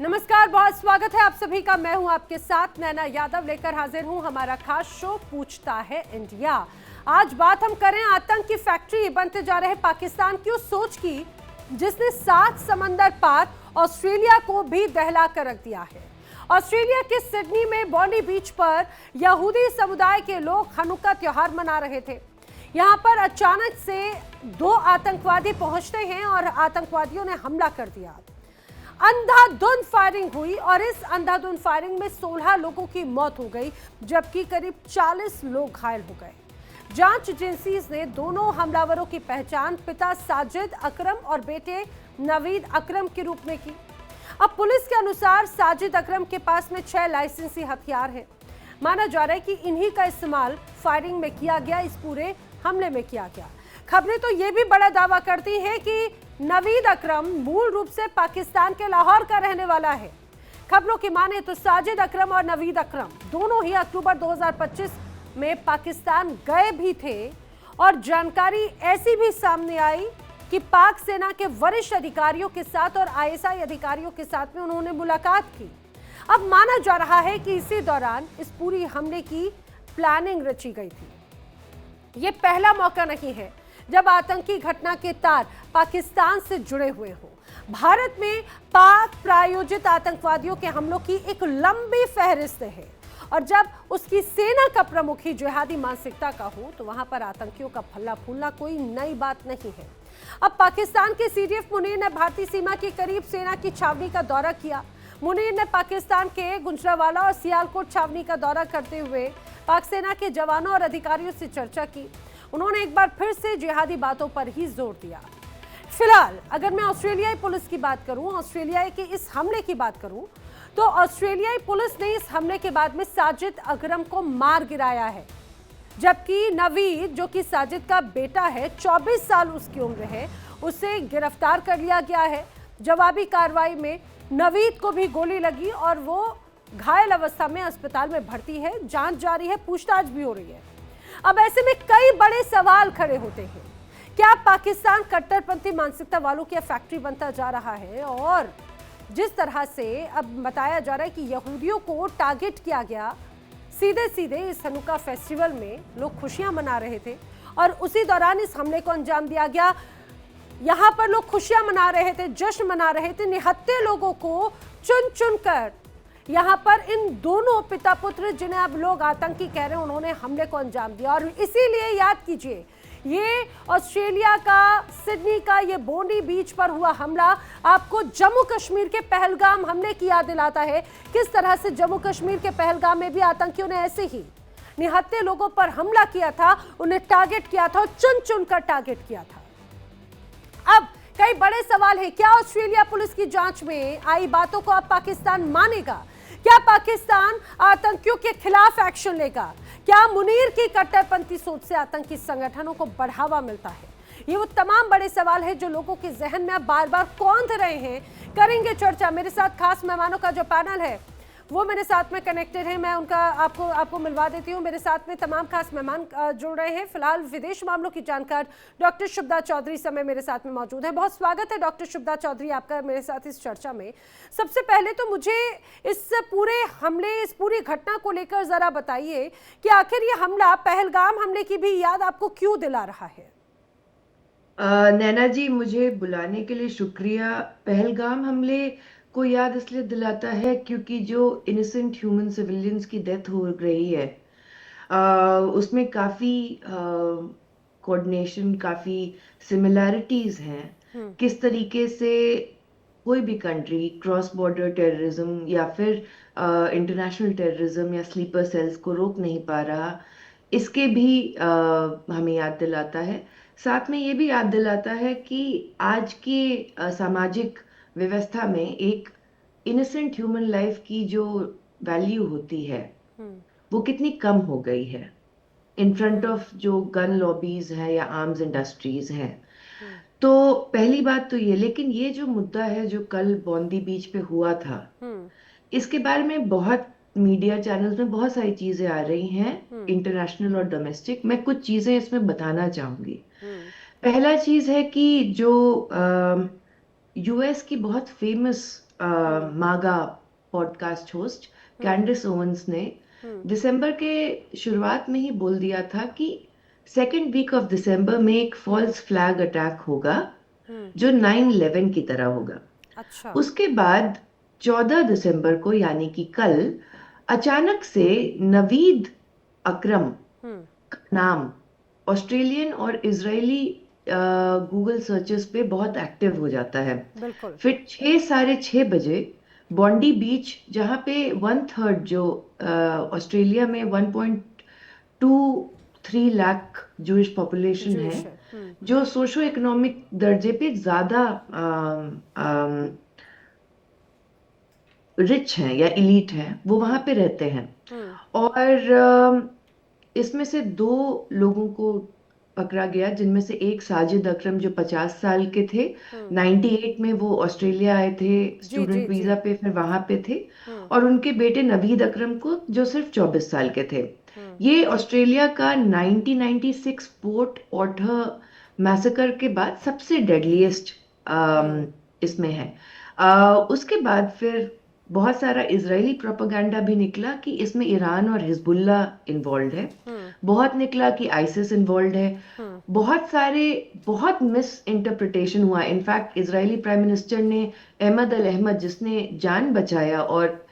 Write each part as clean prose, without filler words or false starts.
नमस्कार, बहुत स्वागत है आप सभी का। मैं हूं आपके साथ नैना यादव, लेकर हाजिर हूं हमारा खास शो पूछता है इंडिया। आज बात हम करें आतंक की फैक्ट्री बनते जा रहे पाकिस्तान की उस सोच की जिसने 7 समंदर पार ऑस्ट्रेलिया को भी दहला कर रख दिया है। ऑस्ट्रेलिया के सिडनी में बॉन्डी बीच पर यहूदी समुदाय के लोग हनुक्का त्योहार मना रहे थे। यहां पर अचानक से 2 आतंकवादी पहुंचते हैं और आतंकवादियों ने हमला कर दिया। अंधाधुंध फायरिंग हुई और इस अंधाधुंध फायरिंग में 16 लोगों की मौत हो गई, जबकि करीब 40 लोग घायल हो गए। जांच एजेंसीज ने दोनों हमलावरों की पहचान पिता साजिद अकरम और बेटे नवीद अकरम के रूप में की। अब पुलिस के अनुसार साजिद अकरम के पास में 6 लाइसेंसी हथियार हैं। माना जा रहा है कि इन्हीं का इस्तेमाल फायरिंग में किया गया, इस पूरे हमले में किया गया। खबरें तो ये भी बड़ा दावा करती हैं कि नवीद अकरम मूल रूप से पाकिस्तान के लाहौर का रहने वाला है। खबरों की माने तो साजिद अकरम और नवीद अकरम दोनों ही अक्टूबर 2025 में पाकिस्तान गए भी थे और जानकारी ऐसी भी सामने आई कि पाक सेना के वरिष्ठ अधिकारियों के साथ और आईएसआई अधिकारियों के साथ में उन्होंने मुलाकात की। अब माना जा रहा है कि इसी दौरान इस पूरी हमले की प्लानिंग रची गई थी। ये पहला मौका नहीं है जब आतंकी घटना के तार पाकिस्तान से जुड़े हुए हों। भारत में पाक प्रायोजित आतंकवादियों के हमलों की एक लंबी फहरिस्त है और जब उसकी सेना का प्रमुख ही जिहादी मानसिकता का हो तो वहां पर आतंकियों का फल्ला फूलना कोई नई बात नहीं है। अब पाकिस्तान के सीडीएफ मुनीर ने भारतीय सीमा के करीब सेना की छावनी का दौरा किया। मुनीर ने पाकिस्तान के गुजरांवाला और सियालकोट छावनी का दौरा करते हुए पाक सेना के जवानों और अधिकारियों से चर्चा की। उन्होंने एक बार फिर से जिहादी बातों पर ही जोर दिया। फिलहाल अगर मैं ऑस्ट्रेलियाई पुलिस की बात करूं, ऑस्ट्रेलिया के इस हमले की बात करूं, तो ऑस्ट्रेलियाई पुलिस ने इस हमले के बाद में साजिद अकरम को मार गिराया है, जबकि नवीद, जो कि साजिद का बेटा है, 24 साल उसकी उम्र है, उसे गिरफ्तार कर लिया गया है। जवाबी कार्रवाई में नवीद को भी गोली लगी और वो घायल अवस्था में अस्पताल में भर्ती है। जांच जारी है, पूछताछ भी हो रही है। अब ऐसे में कई बड़े सवाल खड़े होते हैं। क्या पाकिस्तान कट्टरपंथी मानसिकता वालों की फैक्ट्री बनता जा रहा है? और जिस तरह से अब बताया जा रहा है कि यहूदियों को टारगेट किया गया, सीधे सीधे इस हनुक्का फेस्टिवल में लोग खुशियां मना रहे थे और उसी दौरान इस हमले को अंजाम दिया गया। यहां पर लोग खुशियां मना रहे थे, जश्न मना रहे थे। निहत्थे लोगों को चुन चुन कर यहां पर इन दोनों पिता पुत्र, जिन्हें अब लोग आतंकी कह रहे हैं, उन्होंने हमले को अंजाम दिया। और इसीलिए याद कीजिए, ये ऑस्ट्रेलिया का सिडनी का ये बॉन्डी बीच पर हुआ हमला आपको जम्मू कश्मीर के पहलगाम हमले की याद दिलाता है। किस तरह से जम्मू कश्मीर के पहलगाम में भी आतंकियों ने ऐसे ही निहत्थे लोगों पर हमला किया था, उन्हें टारगेट किया था और चुन चुन कर टारगेट किया था। अब कई बड़े सवाल है। क्या ऑस्ट्रेलिया पुलिस की जांच में आई बातों को अब पाकिस्तान मानेगा? क्या पाकिस्तान आतंकियों के खिलाफ एक्शन लेगा? क्या मुनीर की कट्टरपंथी सोच से आतंकी संगठनों को बढ़ावा मिलता है? ये वो तमाम बड़े सवाल है जो लोगों के जहन में अब बार बार कौंध रहे हैं। करेंगे चर्चा। मेरे साथ खास मेहमानों का जो पैनल है वो मेरे साथ में कनेक्टेड है। मैं उनका आपको मिलवा देती हूँ। मेरे साथ में तमाम खास मेहमान जुड़ रहे हैं। फिलहाल विदेश मामलों की जानकार डॉक्टर शुभदा चौधरी समय मेरे साथ में मौजूद है। बहुत स्वागत है डॉक्टर शुभदा चौधरी आपका मेरे साथ इस चर्चा में। सबसे पहले तो मुझे इस पूरे हमले, इस पूरी घटना को लेकर जरा बताइए कि आखिर ये हमला पहलगाम हमले की भी याद आपको क्यों दिला रहा है? नैना जी, मुझे बुलाने के लिए शुक्रिया। पहलगाम हमले को याद इसलिए दिलाता है क्योंकि जो इनोसेंट ह्यूमन सिविलियंस की डेथ हो रही है, उसमें काफी कोऑर्डिनेशन, काफी सिमिलैरिटीज हैं। किस तरीके से कोई भी कंट्री क्रॉस बॉर्डर टेररिज्म या फिर इंटरनेशनल टेररिज्म या स्लीपर सेल्स को रोक नहीं पा रहा, इसके भी हमें याद दिलाता है। साथ में ये भी याद दिलाता है कि आज की सामाजिक व्यवस्था में एक इनोसेंट ह्यूमन लाइफ की जो वैल्यू होती है वो कितनी कम हो गई है इन फ्रंट ऑफ जो गन लॉबीज है या आर्म्स इंडस्ट्रीज हैं। तो पहली बात तो ये, लेकिन ये जो मुद्दा है जो कल बॉन्डी बीच पे हुआ था, इसके बारे में बहुत मीडिया चैनल्स में बहुत सारी चीजें आ रही हैं, इंटरनेशनल और डोमेस्टिक। मैं कुछ चीजें इसमें बताना चाहूंगी। पहला चीज है कि जो यूएस की बहुत फेमस मागा पॉडकास्ट होस्ट कैंडिस ओवंस ने दिसंबर के शुरुआत में ही बोल दिया था कि सेकेंड वीक ऑफ दिसंबर में एक फॉल्स फ्लैग अटैक होगा जो 9/11 की तरह होगा। अच्छा। उसके बाद 14 दिसंबर को यानी कि कल अचानक से नवीद अकरम हम्म। का नाम ऑस्ट्रेलियन और इजरायली गूगल सर्चेस पे बहुत एक्टिव हो जाता है। बिल्कुल। फिर 6 साढ़े 6 बजे बॉन्डी बीच, जहाँ पे 1/3 जो ऑस्ट्रेलिया में 1.23 लाख जूइश पॉपुलेशन है, जूश है। जो सोशो इकोनॉमिक दर्जे पे ज्यादा रिच हैं या इलीट हैं, वो वहां पे रहते हैं। हम्म। और इसमें से 2 लोगों को पकड़ा गया, जिनमें से एक साजिद अकरम जो 50 साल के थे। हम्म। 98 में वो ऑस्ट्रेलिया आए थे जी जी स्टूडेंट जी। वीजा पे, फिर वहां पे थे। हम्म। और उनके बेटे नवीद अकरम को, जो सिर्फ 24 साल के थे। हम्म। ये ऑस्ट्रेलिया का 1996 पोर्ट ऑर्थर मैसेकर के बाद सबसे डेडलीस्ट हम्म। इसमें है। उसके बाद फिर बहुत सारा इजरायली प्रोपेगेंडा भी निकला कि इसमें ईरान और हिजबुल्ला इन्वॉल्व है। हम्म। बहुत निकला कि आईसिस इन्वॉल्व है। हम्म। बहुत सारे, बहुत मिस इंटरप्रिटेशन हुआ। इनफैक्ट इजरायली प्राइम मिनिस्टर ने अहमद अल अहमद, जिसने जान बचाया और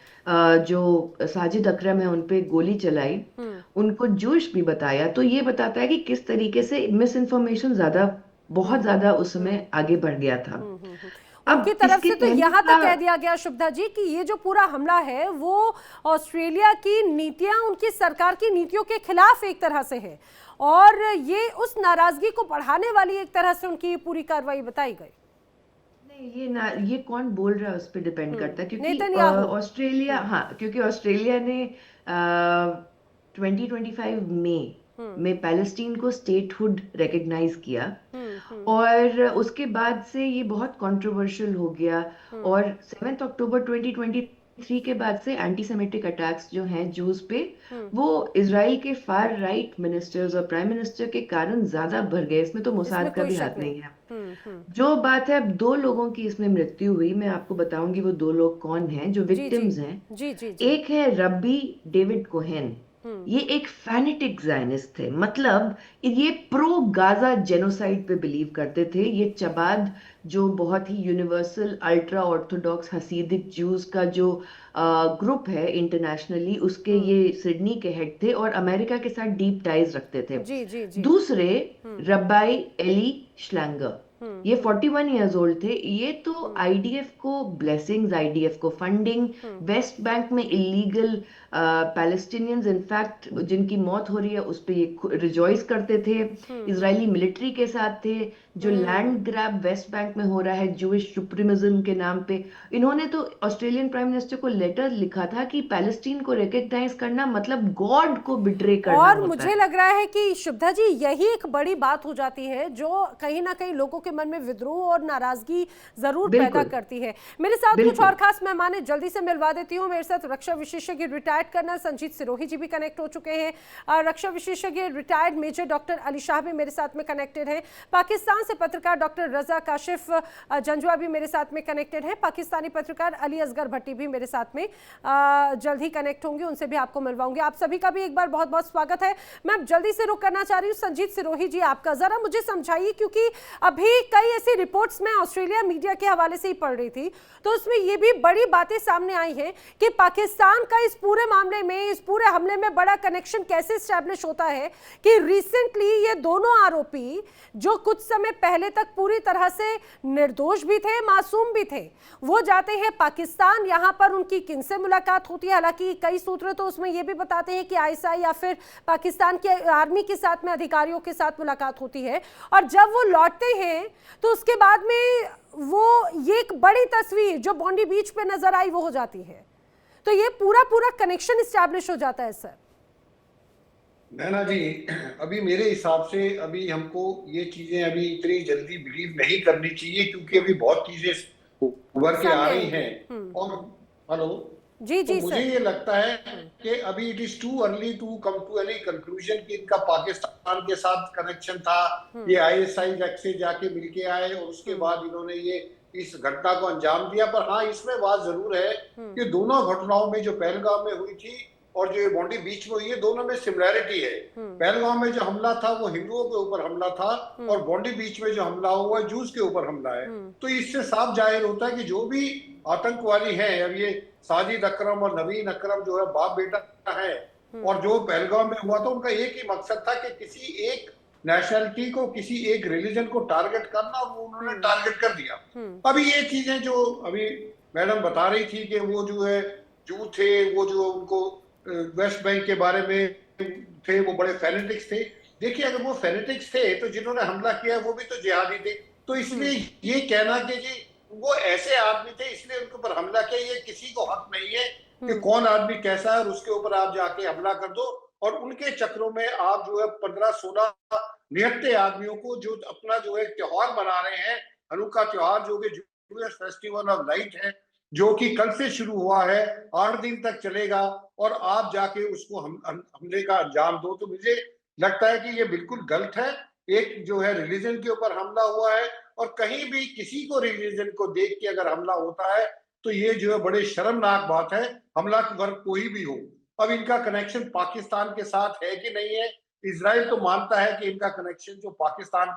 जो साजिद अकरम है उन पे गोली चलाई, हम्म। उनको जूश भी बताया। तो ये बताता है कि किस तरीके से मिस इन्फॉर्मेशन ज्यादा, बहुत हम्म। ज्यादा उस हम्म। समय आगे बढ़ गया था। उनकी अब तरफ इसके से तो पहले यहाँ का, तक कह दिया गया शुभदा जी कि ये जो पूरा हमला है वो ऑस्ट्रेलिया की नीतियां, उनकी सरकार की नीतियों के खिलाफ एक तरह से है, और ये उस नाराजगी को बढ़ाने वाली एक तरह से उनकी पूरी कार्रवाई बताई गई। नहीं, ये कौन बोल रहा है उस पर डिपेंड करता है, क्योंकि नेतन्याहू। ऑस्ट्रेलिया, हम्म। हाँ, क्योंकि ऑस्ट्रेलिया ने 2025 हम्म। में पैलेस्टीन को स्टेटहुड रिकग्नाइज किया। हम्म। और उसके बाद से ये बहुत कंट्रोवर्शियल हो गया। हम्म। और 7 अक्टूबर 2023 के बाद से एंटीसेमेटिक अटैक्स जो हैं जूस पे, हम्म। वो इसराइल के फार राइट मिनिस्टर्स और प्राइम मिनिस्टर के कारण ज्यादा बढ़ गए। इसमें तो इसमें मोसाद का कोई भी शक हाथ नहीं। नहीं है। हम्म। जो बात है, अब 2 लोगों की इसमें मृत्यु हुई। मैं आपको बताऊंगी वो 2 लोग कौन हैं जो जी जी विक्टिम्स हैं। जी जी जी। एक है रब्बी डेविड कोहेन। हम्म। ये एक फैनेटिक जायनिस्ट थे, मतलब ये प्रो गाजा जेनोसाइड पे बिलीव करते थे। ये चबाद, जो बहुत ही universal ultra Orthodox Hasidic Jews का जो ग्रुप है इंटरनेशनली, उसके हम्म। ये सिडनी के हेड थे और अमेरिका के साथ डीप टाइज रखते थे। जी जी जी। दूसरे, हम्म। रब्बाई एली श्लैंगर, हम्म। ये 41 ईयर्स ओल्ड थे। ये तो हम्म। आईडीएफ को ब्लेसिंग्स, आईडीएफ को फंडिंग, हम्म। वेस्ट बैंक में इलीगल पैलेस्टीनियंस इनफैक्ट जिनकी मौत हो रही है उस पे ये रिजॉइस करते थे। हम्म। इजरायली मिलिट्री के साथ थे। जो लैंड हम्म। ग्रैब वेस्ट बैंक में हो रहा है जूइश सुप्रीमिज्म के नाम पे, इन्होंने तो ऑस्ट्रेलियन प्राइम मिनिस्टर को लेटर लिखा था कि पैलेस्टीन को रिकॉग्नाइज करना मतलब गॉड को बिट्रे करना और होता मुझे है। लग रहा है कि शुभदा जी यही एक बड़ी बात हो जाती है जो कहीं ना कहीं लोगों के मन में विद्रोह और नाराजगी जरूर पैदा बिल्कुल, करती है। मेरे साथ कुछ और बिल्कुल। खास मेहमान हैं, जल्दी से मिलवा देती हूँ। मेरे साथ रक्षा विशेषज्ञ रिटायर्ड कर्नल संजीत सिरोही जी भी कनेक्ट हो चुके हैं। रक्षा विशेषज्ञ retired major doctor Ali Shah भी मेरे साथ में कनेक्टेड है। पाकिस्तान से पत्रकार डॉक्टर रजा काशिफ जंजुआ भी मेरे साथ में कनेक्टेड है। पाकिस्तानी पत्रकार अली असगर भट्टी भी मेरे साथ में जल्द ही कनेक्ट होंगे, उनसे भी आपको मिलवाऊंगी। आप सभी का भी एक बार बहुत बहुत स्वागत है। मैं जल्दी से रुक करना चाह रही हूँ संजीत सिरोही जी, आपका जरा मुझे समझाइए, क्योंकि अभी कई ऐसी रिपोर्ट्स में ऑस्ट्रेलिया मीडिया के हवाले से ही पढ़ रही थी, तो उसमें ये भी बड़ी बातें सामने आई हैं कि पाकिस्तान का इस पूरे मामले में, इस पूरे हमले में बड़ा कनेक्शन कैसे स्टैब्लिश होता है कि रिसेंटली ये दोनों आरोपी, जो कुछ समय पहले तक पूरी तरह से निर्दोष भी थे, मासूम भी थे, वो जाते हैं पाकिस्तान। यहां पर उनकी किनसे मुलाकात होती है? हालांकि कई सूत्र तो उसमें ये भी बताते हैं कि आईएसआई या फिर पाकिस्तान के आर्मी के साथ में अधिकारियों के साथ मुलाकात होती है, और जब वो लौटते हैं तो उसके बाद में वो ये एक बड़ी तस्वीर जो बॉन्डी बीच पे नजर आई वो हो जाती है। तो ये पूरा पूरा कनेक्शन स्टैब्लिश हो जाता है सर। नैना जी, अभी मेरे हिसाब से अभी हमको ये चीजें अभी इतनी जल्दी बिलीव नहीं करनी चाहिए, क्योंकि अभी बहुत चीजें उभर के आ रही हैं। और हेलो जी तो जी मुझे सर। ये लगता है कि अभी it is too early to come to any conclusion कि इनका पाकिस्तान के साथ कनेक्शन था। ये आईएसआई से जाके मिलके आए और उसके बाद इन्होंने ये इस घटना को अंजाम दिया। पर हाँ, इसमें बात जरूर है कि दोनों घटनाओं में, जो पहलगाम में हुई थी और जो बॉन्डी बीच में हुई है, दोनों में सिमिलैरिटी है। पहलगाम में जो हमला था वो हिंदुओं के ऊपर हमला था, और बॉन्डी बीच में जो हमला हुआ है जूस के ऊपर हमला है। तो इससे साफ जाहिर होता है कि जो भी आतंकवादी हैं, अब ये साजिद अकरम और नवीन अकरम जो है बाप बेटा है, और जो पहलगाम में हुआ था उनका एक ही मकसद था कि किसी एक नेशनलिटी को, किसी एक रिलीजन को टारगेट करना, वो उन्होंने टारगेट कर दिया। अभी ये चीजें जो अभी मैडम बता रही थी कि वो जो है जू थे, वो जो उनको वेस्ट बैंक के बारे में थे, वो बड़े फेनेटिक्स थे। देखिए, अगर वो फेनेटिक्स थे तो जिन्होंने हमला किया वो भी तो जिहादी थे। तो इसलिए ये कहना कि जी वो ऐसे आदमी थे इसलिए उनके ऊपर हमला किया, ये किसी को हक नहीं है कि कौन आदमी कैसा है और उसके ऊपर आप जाके हमला कर दो। और उनके चक्रों में आप जो है 15-16 निहत्ते आदमियों को, जो अपना जो है त्योहार मना रहे हैं, हनुक्का त्योहार, जो कि जूइश फेस्टिवल ऑफ लाइट है, जो कि कल से शुरू हुआ है, 8 दिन तक चलेगा, और आप जाके उसको हमले का अंजाम दो। तो मुझे लगता है कि ये बिल्कुल गलत है। एक जो है रिलीजन के ऊपर हमला हुआ है, और कहीं भी किसी को रिलीजन को देख के अगर हमला होता है तो ये जो है बड़े शर्मनाक बात है, हमलावर कोई भी हो। अब इनका कनेक्शन पाकिस्तान के साथ है कि नहीं है, इजराइल तो मानता है कि इनका कनेक्शन जो पाकिस्तान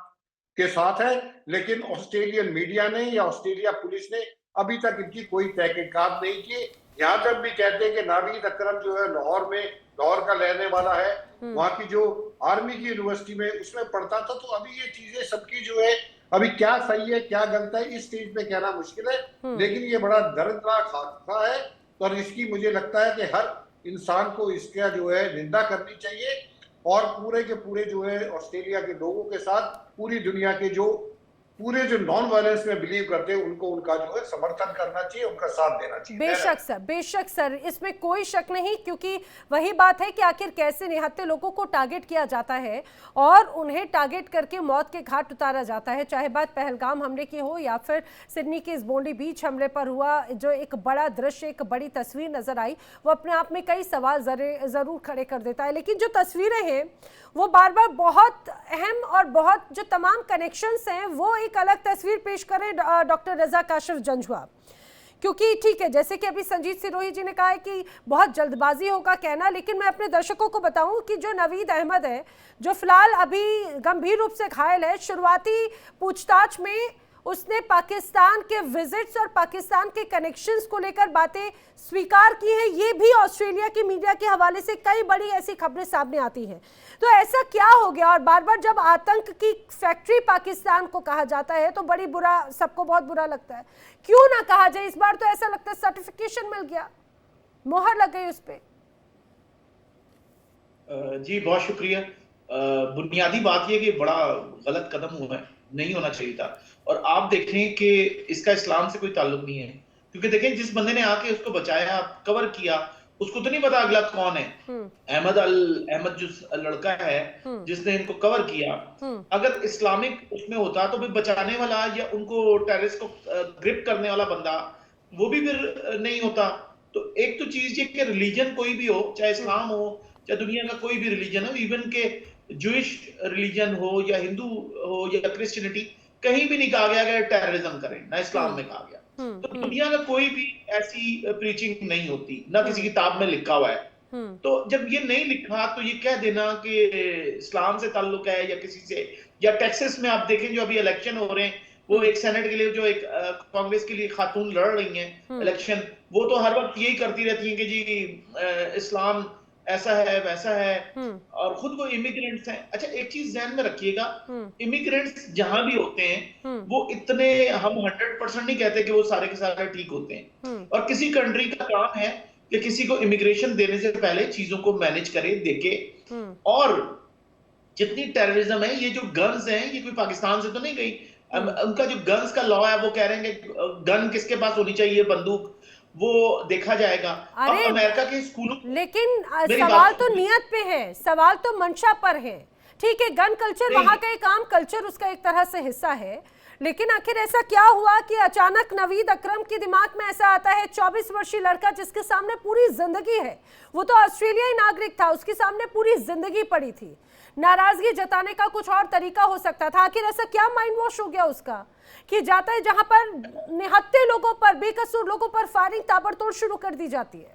के साथ है, लेकिन ऑस्ट्रेलियन मीडिया ने या ऑस्ट्रेलिया पुलिस ने अभी तक इनकी कोई तहकीकात नहीं की। यहाँ तक भी कहते हैं कि नावीद अकरम जो है लाहौर का रहने वाला है, वहां की जो आर्मी की यूनिवर्सिटी में उसमें पढ़ता था। तो अभी ये चीजें सबकी जो है, अभी क्या सही है क्या गलत है इस स्टेज पे कहना मुश्किल है, लेकिन ये बड़ा दर्दनाक हादसा है। और इसकी मुझे लगता है कि हर इंसान को इसका जो है निंदा करनी चाहिए, और पूरे के पूरे जो है ऑस्ट्रेलिया के लोगों के साथ पूरी दुनिया के जो नॉन वायलेंस में बिलीव करते हैं उनको उनका जो है समर्थन करना चाहिए, उनका साथ देना चाहिए। बेशक सर, इसमें कोई शक नहीं, क्योंकि वही बात है कि आखिर कैसे निहत्थे लोगों को टारगेट किया जाता है और उन्हें टारगेट करके मौत के घाट उतारा जाता है। चाहे बात पहलगाम हमले की हो या फिर सिडनी के इस बॉन्डी बीच हमले पर हुआ, जो एक बड़ा दृश्य, एक बड़ी तस्वीर नजर आई, वो अपने आप में कई सवाल जरूर खड़े कर देता है। लेकिन जो तस्वीरें हैं वो बार बार बहुत अहम, और बहुत जो तमाम कनेक्शंस हैं वो एक अलग तस्वीर पेश करें डॉक्टर रजा काशिफ जंजुआ। क्योंकि ठीक है, जैसे कि अभी संजीत सिरोही जी ने कहा है कि बहुत जल्दबाजी होगा कहना, लेकिन मैं अपने दर्शकों को बताऊं कि जो नवीद अहमद है, जो फिलहाल अभी गंभीर रूप से घायल है, शुरुआती पूछताछ में उसने पाकिस्तान के विजिट्स और पाकिस्तान के कनेक्शंस को लेकर बातें स्वीकार की हैं। ये भी ऑस्ट्रेलिया की मीडिया के हवाले से कई बड़ी ऐसी खबरें सामने आती हैं। तो ऐसा क्या हो गया? और बार बार जब आतंक की फैक्ट्री पाकिस्तान को कहा जाता है तो बड़ी बुरा, सबको बहुत बुरा लगता है। क्यों ना कहा जाए? इस बार तो ऐसा लगता है सर्टिफिकेशन मिल गया, मोहर लग गई उस पे। जी बहुत शुक्रिया। बुनियादी बात यह कि बड़ा गलत कदम हुआ है, नहीं होना चाहिए था। और आप देखें कि इसका इस्लाम से कोई ताल्लुक नहीं है, क्योंकि देखें जिस बंदे ने आके उसको बचाया, कवर किया, उसको तो नहीं पता अगला कौन है। अहमद जो लड़का है जिसने इनको कवर किया, अगर इस्लामिक उसमें होता तो भी बचाने वाला या उनको टेररिस्ट को ग्रिप करने वाला बंदा वो भी फिर नहीं होता। तो एक तो चीज ये कि रिलीजन कोई भी हो, चाहे इस्लाम हो चाहे दुनिया का कोई भी रिलीजन हो, इवन के जूइश रिलीजन हो या हिंदू हो या क्रिश्चियनिटी, कहीं भी नहीं कहा गया कि टेररिज्म करें, ना इस्लाम में कहा गया। तो दुनिया का कोई भी ऐसी प्रीचिंग नहीं होती, ना किसी किताब में लिखा हुआ है। तो जब ये नहीं लिखा तो ये कह देना कि इस्लाम से ताल्लुक है या किसी से, या टेक्सास में आप देखें जो अभी इलेक्शन हो रहे हैं, वो एक सेनेट के लिए जो एक कांग्रेस के लिए खातून लड़ रही हैं इलेक्शन, वो तो हर वक्त यही करती रहती हैं कि जी इस्लाम ऐसा है वैसा है, और खुद वो इमिग्रेंट्स हैं। अच्छा एक चीज ध्यान में रखिएगा, इमिग्रेंट्स जहां भी होते हैं वो इतने, हम 100% नहीं कहते कि वो सारे के सारे ठीक होते हैं, और किसी कंट्री का काम है कि किसी को इमिग्रेशन देने से पहले चीजों को मैनेज करे, देखे। और जितनी टेररिज्म है, ये जो गन्स हैं ये कोई पाकिस्तान से तो नहीं गई। उनका जो गन्स का लॉ है वो कह रहे हैं कि गन किसके पास होनी चाहिए, बंदूक, वो देखा जाएगा। अब अमेरिका के स्कूलों, लेकिन सवाल तो नियत पे है, सवाल तो मंशा पर है। ठीक है, गन कल्चर वहां का एक आम कल्चर, उसका एक तरह से हिस्सा है, लेकिन आखिर ऐसा क्या हुआ कि अचानक नवीद अकरम के दिमाग में ऐसा आता है? 24 वर्षीय लड़का जिसके सामने पूरी जिंदगी है, वो तो ऑस्ट्रेलियाई नागरिक था, उसके सामने पूरी जिंदगी पड़ी थी, नाराजगी जताने का कुछ और तरीका हो सकता था। आखिर ऐसा क्या माइंड वॉश हो गया उसका कि जाता है जहां पर निहत्थे लोगों पर, बेकसूर लोगों पर फायरिंग ताबड़तोड़ शुरू कर दी जाती है?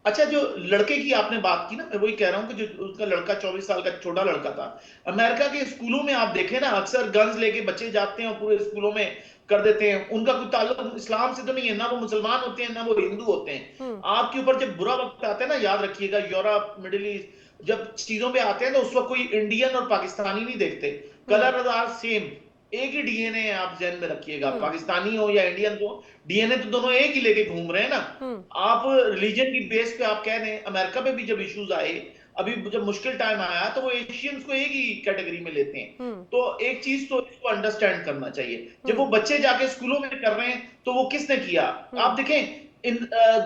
अच्छा, जो लड़के की आपने बात की ना, मैं वही कह रहा हूं कि जो उसका लड़का 24 साल का छोटा लड़का था, अमेरिका के स्कूलों में आप देखें ना, अक्सर गन्स लेके बच्चे जाते हैं और पूरे स्कूलों में कर देते हैं। उनका कोई ताल्लुक इस्लाम से तो नहीं है, ना वो मुसलमान होते हैं ना वो हिंदू होते हैं। आपके ऊपर जब बुरा वक्त आता है ना, याद रखिएगा, यूरोप, मिडिल ईस्ट जब चीजों पे आते हैं तो उस वक्त कोई इंडियन और पाकिस्तानी नहीं देखते, कलर आर सेम, एक ही डीएनए है। आप जहन में रखिएगा, पाकिस्तानी हो या इंडियन हो, डीएनए तो दोनों एक ही लेके घूम रहे हैं ना। आप रिलीजन की बेस पे आप कह रहे हैं, अमेरिका में भी जब इश्यूज आए, अभी जब मुश्किल टाइम आया, तो वो एशियंस को एक ही कैटेगरी में लेते हैं। तो एक चीज तो इसको अंडरस्टैंड करना चाहिए, जब वो बच्चे जाके स्कूलों में कर रहे हैं तो वो किसने किया? आप देखें,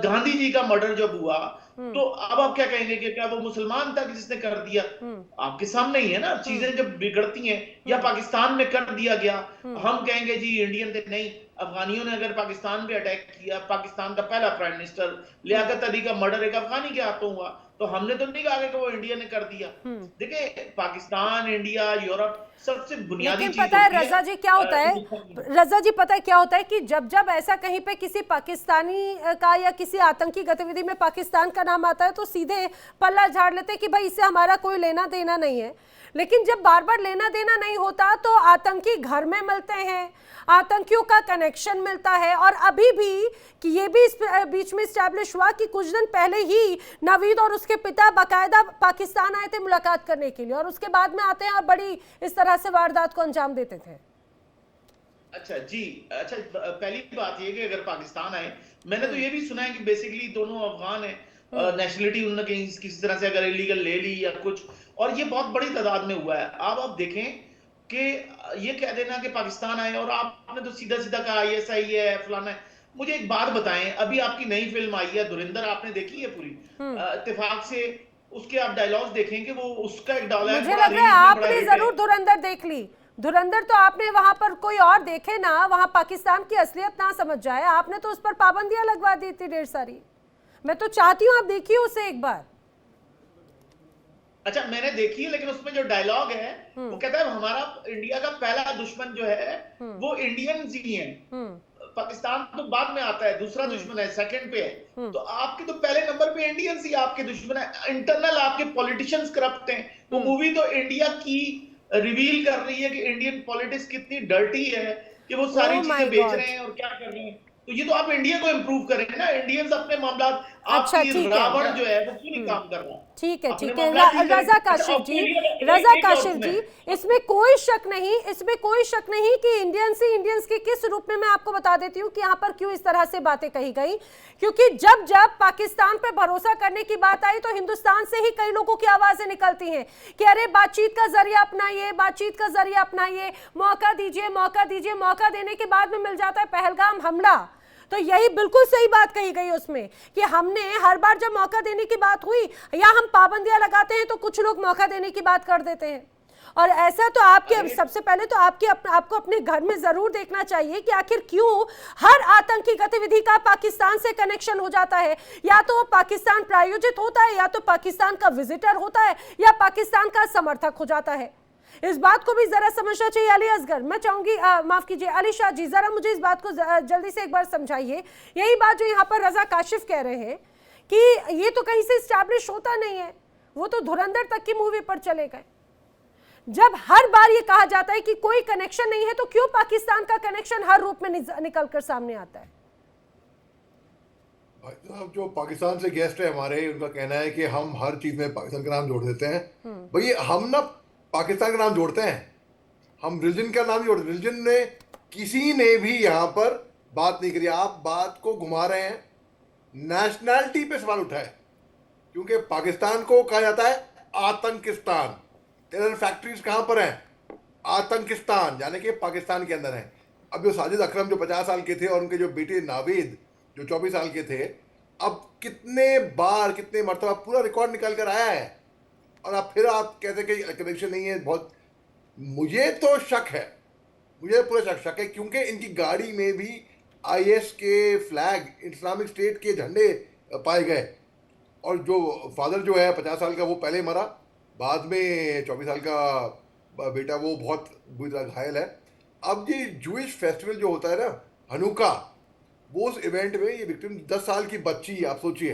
गांधी जी का मर्डर जब हुआ तो अब आप क्या कहेंगे कि क्या वो मुसलमान था कि जिसने कर दिया? आपके सामने ही है ना, चीजें जब बिगड़ती हैं। या पाकिस्तान में कर दिया गया, हम कहेंगे जी इंडियन थे, नहीं, अफगानियों ने अगर पाकिस्तान पे अटैक किया, पाकिस्तान का पहला प्राइम मिनिस्टर लियाकत अली का मर्डर एक अफगानी के हाथों हुआ, तो हमने तो नहीं कहा कि वो इंडिया ने कर दिया। देखिए, पाकिस्तान, इंडिया, यूरोप सबसे बुनियादी लेकिन चीज पता है होती रजा जी क्या होता है, रजा जी पता है क्या होता है कि जब जब ऐसा कहीं पे किसी पाकिस्तानी का या किसी आतंकी गतिविधि में पाकिस्तान का नाम आता है तो सीधे पल्ला झाड़ लेते हैं कि भाई इससे हमारा कोई लेना देना नहीं है। लेकिन जब बार बार लेना देना नहीं होता तो आतंकी घर में मिलते हैं, आतंकियों का कनेक्शन मिलता है। और अभी भी कि ये भी इस बीच में स्टैब्लिश हुआ कि कुछ दिन पहले ही नवीद और उसके पिता बाकायदा पाकिस्तान आए थे मुलाकात करने के लिए, और उसके बाद में आते हैं और बड़ी इस तरह से वारदात को अंजाम देते थे। अच्छा जी, अच्छा, पहली बात ये कि अगर पाकिस्तान आए, मैंने तो ये भी सुना है कि बेसिकली दोनों अफगान है, नेशनलिटी उन्होंने कहीं किसी तरह से अगर इलीगल ले ली या कुछ, और ये बहुत बड़ी तादाद में हुआ है। आप देखें कि ये कह देना कि पाकिस्तान आए और आपने तो सीधा सीधा कहा आईएसआई है, फलाना है। मुझे एक बात बताएं, अभी आपकी नई फिल्म आई है धुरंधर, आपने देखी है पूरी? इत्तेफाक से उसके आप डायलॉग्स देखेंगे, वो उसका एक डायलॉग मुझे लग रहा है आपने जरूर धुरंधर देख ली। धुरंधर तो आपने वहां पर कोई और देखे ना, वहां पाकिस्तान की असलियत ना समझ जाए, आपने तो उस पर पाबंदियां लगवा दी थी ढेर सारी। मैं तो चाहती हूँ आप देखिए उसे एक बार। अच्छा, मैंने देखी है, लेकिन उसमें जो डायलॉग है वो कहता है हमारा इंडिया का पहला दुश्मन जो है वो इंडियंस ही हैं, पाकिस्तान तो बाद में आता है, दूसरा दुश्मन है, सेकंड पे है। तो आपके तो पहले नंबर पे इंडियंस ही आपके दुश्मन है। इंटरनल आपके पॉलिटिशियंस करप्ट हैं। वो मूवी तो इंडिया की रिवील कर रही है कि इंडियन पॉलिटिक्स कितनी डर्टी है, कि वो सारी चीजें बेच रहे हैं और क्या कर रहे हैं। तो ये तो आप इंडिया को इंप्रूव करें ना, इंडियंस अपने मामला। अच्छा, ठीक है, रावण जो है वो क्यों नहीं काम कर रहा? ठीक है, ठीक है। रजा काशिफ जी, रजा काशिफ जी, इसमें कोई शक नहीं, इसमें कोई शक नहीं कि इंडियंस के किस रूप में। मैं आपको बता देती हूँ कि यहाँ पर क्यों इस तरह से बातें कही गई, क्योंकि जब जब पाकिस्तान पे भरोसा करने की बात आई तो हिंदुस्तान से ही कई लोगों की आवाजें निकलती हैं कि अरे बातचीत का जरिया अपनाइए, बातचीत का जरिया अपनाइए, मौका दीजिए, मौका दीजिए। मौका देने के बाद में मिल जाता है पहलगाम हमला। तो यही बिल्कुल सही बात कही गई उसमें कि हमने हर बार जब मौका देने की बात हुई या हम पाबंदियां लगाते हैं तो कुछ लोग मौका देने की बात कर देते हैं। और ऐसा तो आपके सबसे पहले तो आपको अपने घर में जरूर देखना चाहिए कि आखिर क्यों हर आतंकी गतिविधि का पाकिस्तान से कनेक्शन हो जाता है। या तो वो पाकिस्तान प्रायोजित होता है, या तो पाकिस्तान का विजिटर होता है, या पाकिस्तान का समर्थक हो जाता है। इस बात को भी जरा समझना चाहिए। अली असगर, मैं चाहूंगी, माफ कीजिए अली शाह जी, जरा मुझे इस बात को जल्दी से एक बार समझाइए। यही बात जो यहाँ पर रजा काशिफ कह रहे हैं कि ये तो कहीं से स्टैब्लिश होता नहीं है, वो तो धुरंधर तक की मूवी पर चले गए। जब हर बार ये कहा जाता है कि कोई कनेक्शन नहीं है, तो क्यों पाकिस्तान का कनेक्शन हर रूप में निकल कर सामने आता है? भाई साहब, जो पाकिस्तान से गेस्ट है हमारे, उनका कहना है कि हम हर चीज में पाकिस्तान का नाम जोड़ देते हैं। भाई हम ना पाकिस्तान का नाम जोड़ते हैं, हम रिलीजन का नाम जोड़ते हैं। रिलीजन ने किसी ने भी यहाँ पर बात नहीं करी। आप बात को घुमा रहे हैं, नेशनैलिटी पे सवाल उठा है, क्योंकि पाकिस्तान को कहा जाता है आतंकिस्तान। टेरर फैक्ट्रीज कहाँ पर हैं? आतंकिस्तान, यानी कि पाकिस्तान के अंदर है। अब जो साजिद अकरम जो 50 साल के थे और उनके जो बेटे नावीद जो 24 साल के थे, अब कितने बार कितने मरतबा पूरा रिकॉर्ड निकल कर आया है, और अब फिर आप कहते कि कनेक्शन नहीं है। बहुत, मुझे तो शक है मुझे पूरा शक है, क्योंकि इनकी गाड़ी में भी आईएस के फ्लैग, इस्लामिक स्टेट के झंडे पाए गए। और जो फादर जो है 50 साल का, वो पहले मरा, बाद में 24 साल का बेटा वो बहुत बुरी तरह घायल है। अब ये जूइश फेस्टिवल जो होता है ना, हनुका, वो उस इवेंट में ये विक्टिम 10 साल की बच्ची, आप सोचिए,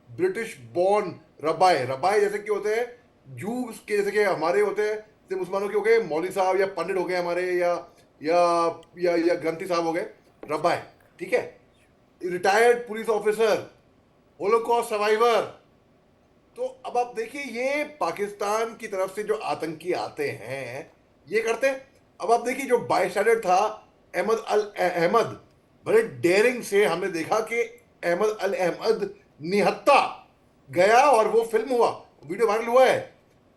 ब्रिटिश बॉर्न रबाए, रबाए जैसे कि होते हैं जूस के, जैसे कि हमारे होते हैं, जैसे मुसलमानों के हो गए मौलवी साहब या पंडित हो गए हमारे, या ग्रंथी साहब हो गए, रबाए, ठीक है, retired police officer, Holocaust survivor. तो अब आप देखिए, ये पाकिस्तान की तरफ से जो आतंकी आते हैं ये करते हैं। अब आप देखिए, जो बायस्टैंडर था अहमद अल अहमद, बड़े डेयरिंग से हमने देखा कि अहमद अल अहमद निहत्ता गया और वो फिल्म हुआ, वीडियो वायरल हुआ है,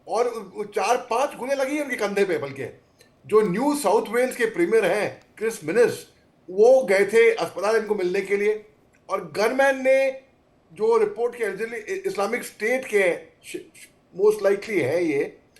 और 4-5 गोलियां लगी हैं उनके कंधे पे। बल्कि जो न्यू साउथ वेल्स के प्रीमियर हैं क्रिस मिनिस, वो गए थे अस्पताल इनको मिलने के लिए, और गनमैन ने, जो रिपोर्ट के इस्लामिक स्टेट के मोस्ट लाइकली है ये,